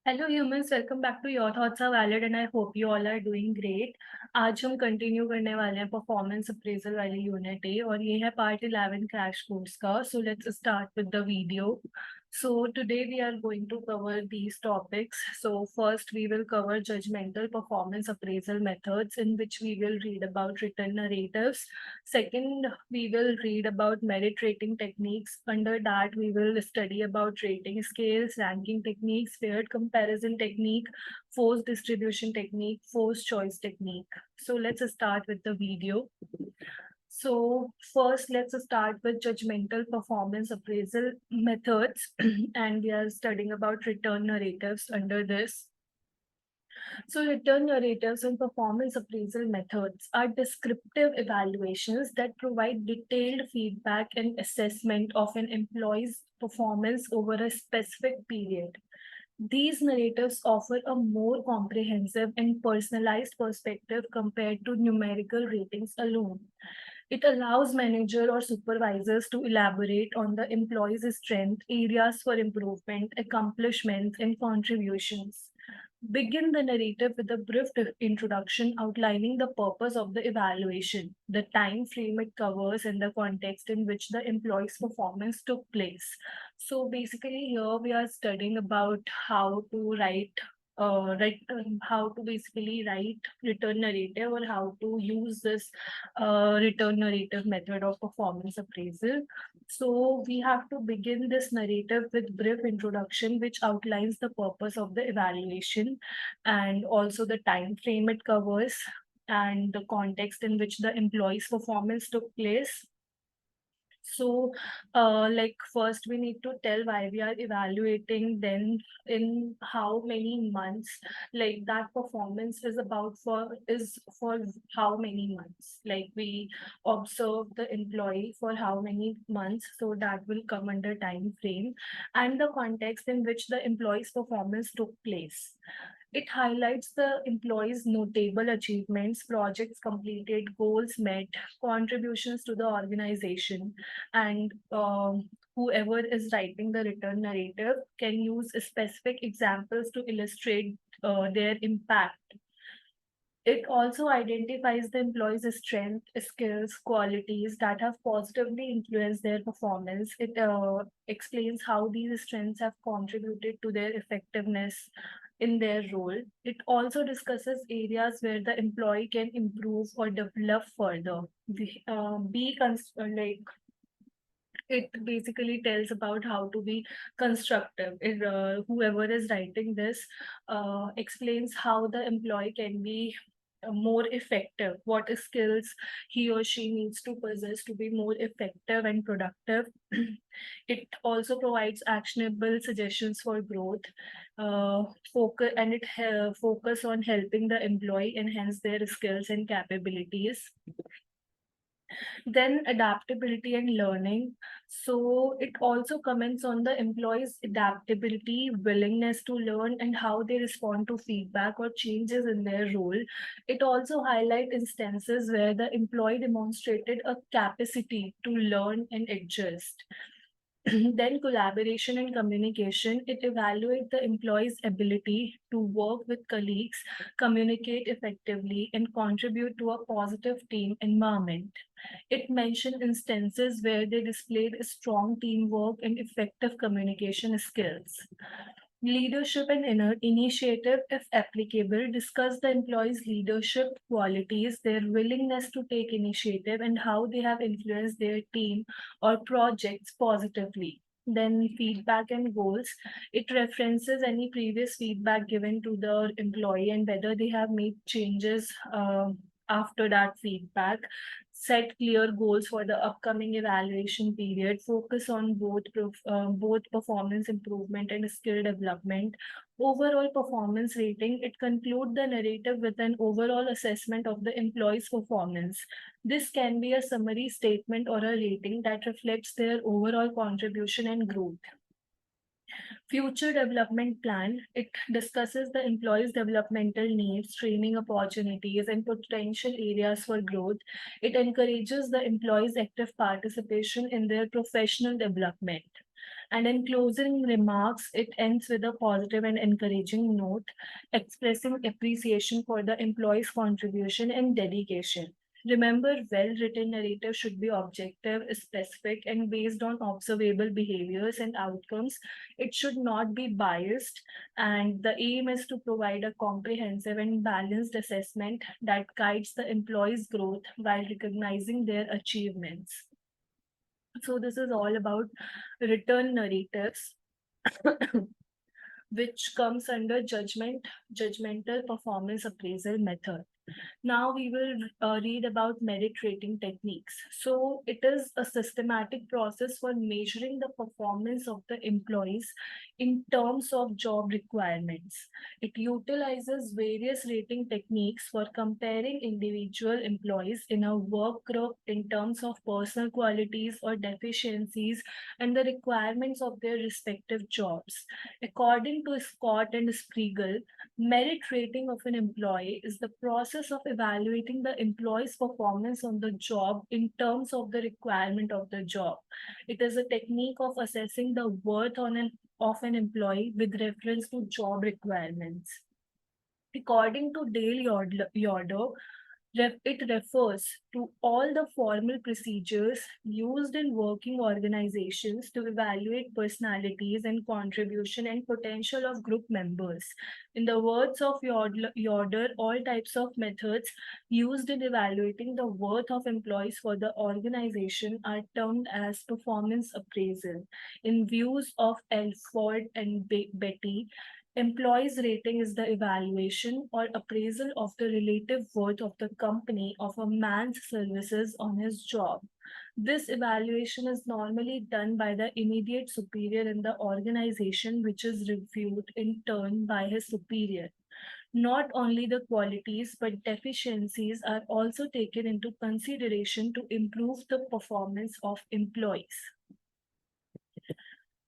Hello humans, welcome back to your thoughts are valid and I hope you all are doing great. आज हम continue करने वाले हैं performance appraisal वाली unit A और ये है पार्ट 11 क्रैश कोर्स का। So let's start with the video. So today we are going to cover these topics. So first we will cover judgmental performance appraisal methods, in which we will read about written narratives. Second, we will read about merit rating techniques. Under that, we will study about rating scales, ranking techniques, paired comparison technique, force distribution technique, force choice technique. So let's start with the video. So first, let's start with judgmental performance appraisal methods, and we are studying about return narratives under this. So return narratives and performance appraisal methods are descriptive evaluations that provide detailed feedback and assessment of an employee's performance over a specific period. These narratives offer a more comprehensive and personalized perspective compared to numerical ratings alone. It allows manager or supervisors to elaborate on the employee's strength, areas for improvement, accomplishments, and contributions. Begin the narrative with a brief introduction outlining the purpose of the evaluation, the time frame it covers, and the context in which the employee's performance took place. So basically, here we are studying about how to how to basically write return narrative, or how to use this return narrative method of performance appraisal. So we have to begin this narrative with brief introduction, which outlines the purpose of the evaluation and also the time frame it covers and the context in which the employee's performance took place. So, like first we need to tell why we are evaluating, then in how many months, like that performance is for how many months. Like we observe the employee for how many months, so that will come under time frame, and the context in which the employee's performance took place. It highlights the employee's notable achievements, projects completed, goals met, contributions to the organization, and whoever is writing the return narrative can use specific examples to illustrate their impact. It also identifies the employee's strength, skills, qualities that have positively influenced their performance. It explains how these strengths have contributed to their effectiveness in their role. It also discusses areas where the employee can improve or develop further. Like it basically tells about how to be constructive. Whoever is writing this explains how the employee can be more effective, what skills he or she needs to possess to be more effective and productive. It also provides actionable suggestions for growth. Focus on helping the employee enhance their skills and capabilities. Then adaptability and learning. So it also comments on the employees' adaptability, willingness to learn, and how they respond to feedback or changes in their role. It also highlights instances where the employee demonstrated a capacity to learn and adjust. Then collaboration and communication. It evaluates the employee's ability to work with colleagues, communicate effectively, and contribute to a positive team environment. It mentioned instances where they displayed strong teamwork and effective communication skills. Leadership and initiative, if applicable, discuss the employees' leadership qualities, their willingness to take initiative, and how they have influenced their team or projects positively. Then feedback and goals. It references any previous feedback given to the employee and whether they have made changes after that feedback. Set clear goals for the upcoming evaluation period. Focus on both performance improvement and skill development. Overall performance rating. It concludes the narrative with an overall assessment of the employee's performance. This can be a summary statement or a rating that reflects their overall contribution and growth. Future development plan. It discusses the employees' developmental needs, training opportunities, and potential areas for growth. It encourages the employees' active participation in their professional development. And in closing remarks, it ends with a positive and encouraging note, expressing appreciation for the employee's contribution and dedication. Remember, well-written narrative should be objective, specific, and based on observable behaviors and outcomes. It should not be biased, and the aim is to provide a comprehensive and balanced assessment that guides the employee's growth while recognizing their achievements. So this is all about written narratives, which comes under judgmental performance appraisal method. Now we will read about merit rating techniques. So it is a systematic process for measuring the performance of the employees in terms of job requirements. It utilizes various rating techniques for comparing individual employees in a work group in terms of personal qualities or deficiencies and the requirements of their respective jobs. According to Scott and Spiegel, merit rating of an employee is the process of evaluating the employee's performance on the job in terms of the requirement of the job. It is a technique of assessing the worth of an employee with reference to job requirements. According to Dale Yoder, it refers to all the formal procedures used in working organizations to evaluate personalities and contribution and potential of group members. In the words of Yoder, all types of methods used in evaluating the worth of employees for the organization are termed as performance appraisal. In views of Elford and Betty, employees rating is the evaluation or appraisal of the relative worth of the company of a man's services on his job. This evaluation is normally done by the immediate superior in the organization, which is reviewed in turn by his superior. Not only the qualities but deficiencies are also taken into consideration to improve the performance of employees.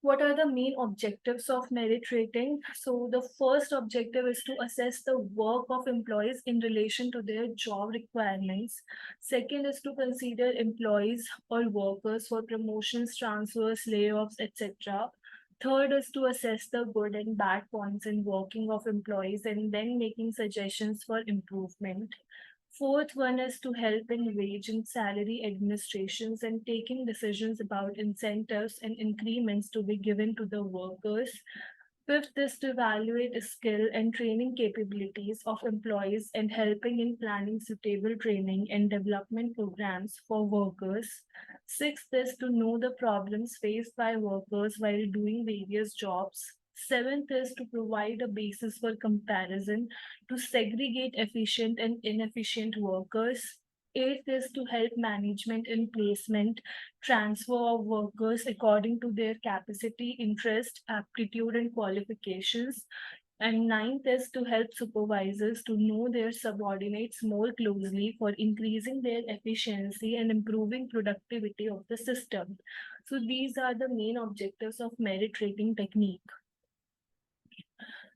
What are the main objectives of merit rating? So the first objective is to assess the work of employees in relation to their job requirements. Second is to consider employees or workers for promotions, transfers, layoffs, etc. Third is to assess the good and bad points in working of employees and then making suggestions for improvement. Fourth one is to help in wage and salary administrations and taking decisions about incentives and increments to be given to the workers. Fifth is to evaluate the skill and training capabilities of employees and helping in planning suitable training and development programs for workers. Sixth is to know the problems faced by workers while doing various jobs. Seventh is to provide a basis for comparison to segregate efficient and inefficient workers. Eighth is to help management in placement, transfer of workers according to their capacity, interest, aptitude, and qualifications. And ninth is to help supervisors to know their subordinates more closely for increasing their efficiency and improving productivity of the system. So these are the main objectives of merit rating technique.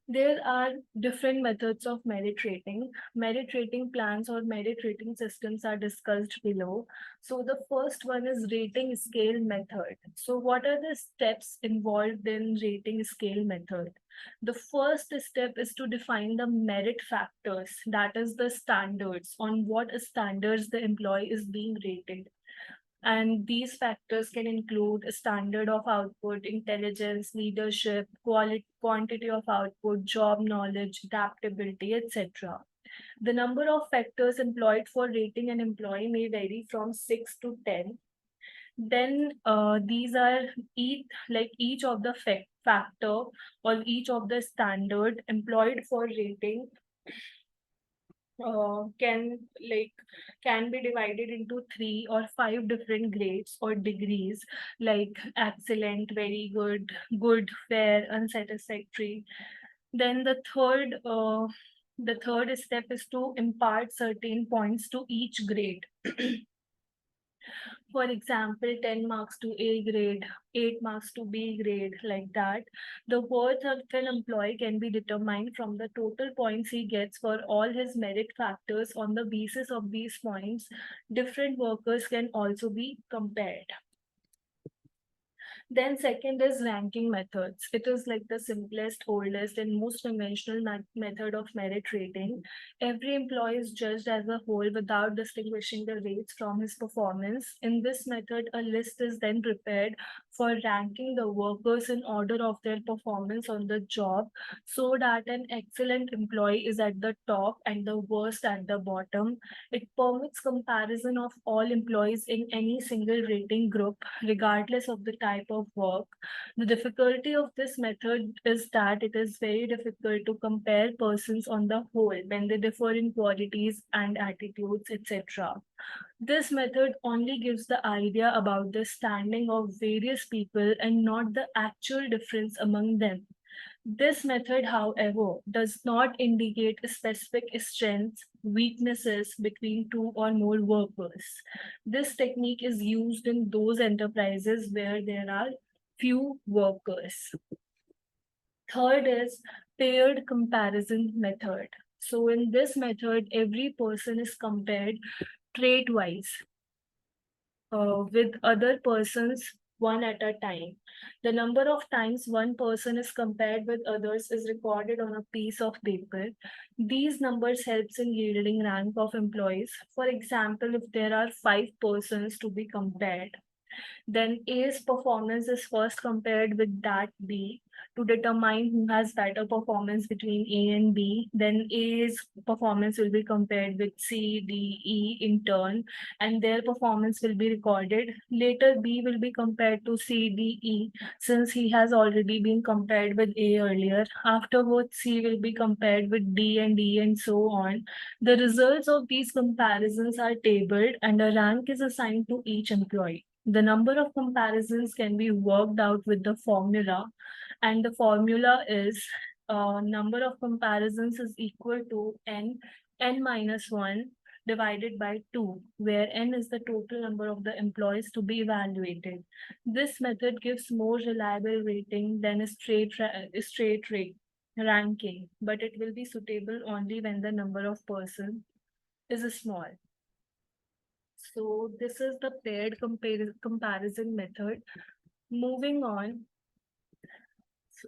There are different methods of merit rating. Merit rating plans or merit rating systems are discussed below. So the first one is rating scale method. So what are the steps involved in rating scale method? The first step is to define the merit factors, that is the standards, on what standards the employee is being rated. And these factors can include a standard of output, intelligence, leadership, quantity of output, job knowledge, adaptability, etc. The number of factors employed for rating an employee may vary from 6 to 10. Then these are each of the factor or each of the standard employed for rating can be divided into 3 or 5 different grades or degrees, like excellent, very good, good, fair, unsatisfactory. Then the third step is to impart certain points to each grade. For example, 10 marks to A grade, 8 marks to B grade, like that. The worth of an employee can be determined from the total points he gets for all his merit factors. On the basis of these points, different workers can also be compared. Then second is ranking methods. It is like the simplest, oldest, and most conventional method of merit rating. Every employee is judged as a whole without distinguishing the rates from his performance. In this method, a list is then prepared for ranking the workers in order of their performance on the job so that an excellent employee is at the top and the worst at the bottom. It permits comparison of all employees in any single rating group, regardless of the type of work. The difficulty of this method is that it is very difficult to compare persons on the whole when they differ in qualities and attitudes, etc. This method only gives the idea about the standing of various people and not the actual difference among them. This method, however, does not indicate specific strengths, weaknesses between two or more workers. This technique is used in those enterprises where there are few workers. Third is paired comparison method. So in this method, every person is compared trait-wise with other persons one at a time. The number of times one person is compared with others is recorded on a piece of paper. These numbers helps in yielding rank of employees. For example, if there are 5 persons to be compared, then A's performance is first compared with that B to determine who has better performance between A and B. Then A's performance will be compared with C, D, E in turn, and their performance will be recorded. Later, B will be compared to C, D, E, since he has already been compared with A earlier. Afterwards, C will be compared with D and E and so on. The results of these comparisons are tabled and a rank is assigned to each employee. The number of comparisons can be worked out with the formula, and the formula is number of comparisons is equal to n minus 1 divided by 2, where n is the total number of the employees to be evaluated. This method gives more reliable rating than a straight rate ranking, but it will be suitable only when the number of persons is small. So this is the paired comparison method. Moving on,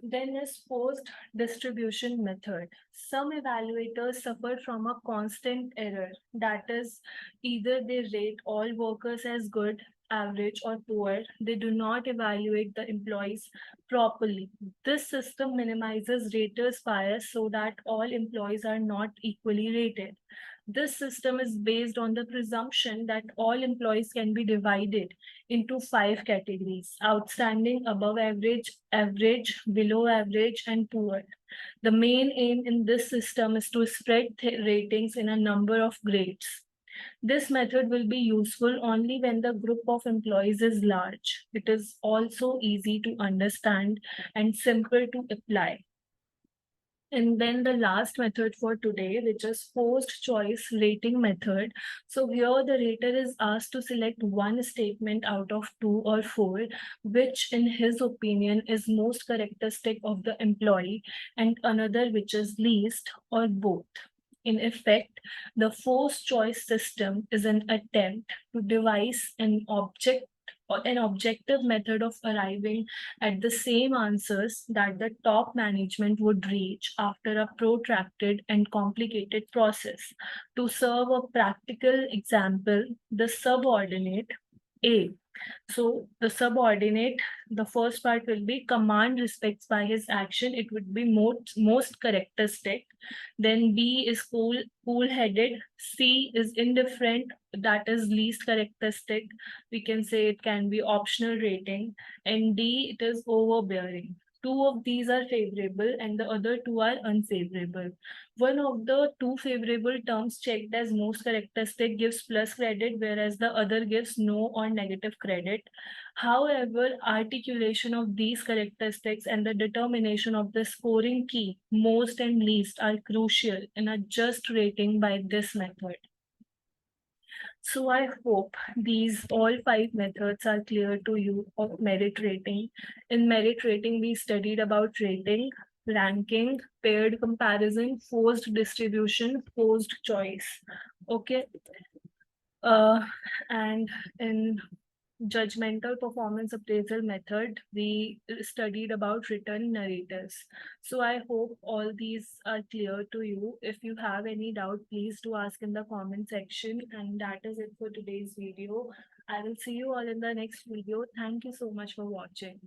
then is post distribution method. Some evaluators suffer from a constant error. That is, either they rate all workers as good, average, or poor. They do not evaluate the employees properly. This system minimizes raters' bias so that all employees are not equally rated. This system is based on the presumption that all employees can be divided into 5 categories: outstanding, above average, average, below average, and poor. The main aim in this system is to spread ratings in a number of grades. This method will be useful only when the group of employees is large. It is also easy to understand and simple to apply. And then the last method for today, which is post choice rating method. So here the rater is asked to select one statement out of 2 or 4, which in his opinion is most characteristic of the employee, and another which is least, or both. In effect, the forced choice system is an attempt to devise an objective method of arriving at the same answers that the top management would reach after a protracted and complicated process. To serve a practical example, the subordinate A. So the subordinate, the first part will be command respects by his action. It would be most characteristic. Then B is cool-headed. C is indifferent. That is least characteristic. We can say it can be optional rating. And D, it is overbearing. 2 of these are favorable and the other 2 are unfavorable. One of the 2 favorable terms checked as most characteristic gives plus credit, whereas the other gives no or negative credit. However, articulation of these characteristics and the determination of the scoring key, most and least, are crucial in a just rating by this method. So I hope these all 5 methods are clear to you of merit rating. In merit rating, we studied about rating, ranking, paired comparison, forced distribution, forced choice. Okay. And in judgmental performance appraisal method, we studied about written narratives. So I hope all these are clear to you. If you have any doubt, please do ask in the comment section. And that is it for today's video. I will see you all in the next video. Thank you so much for watching.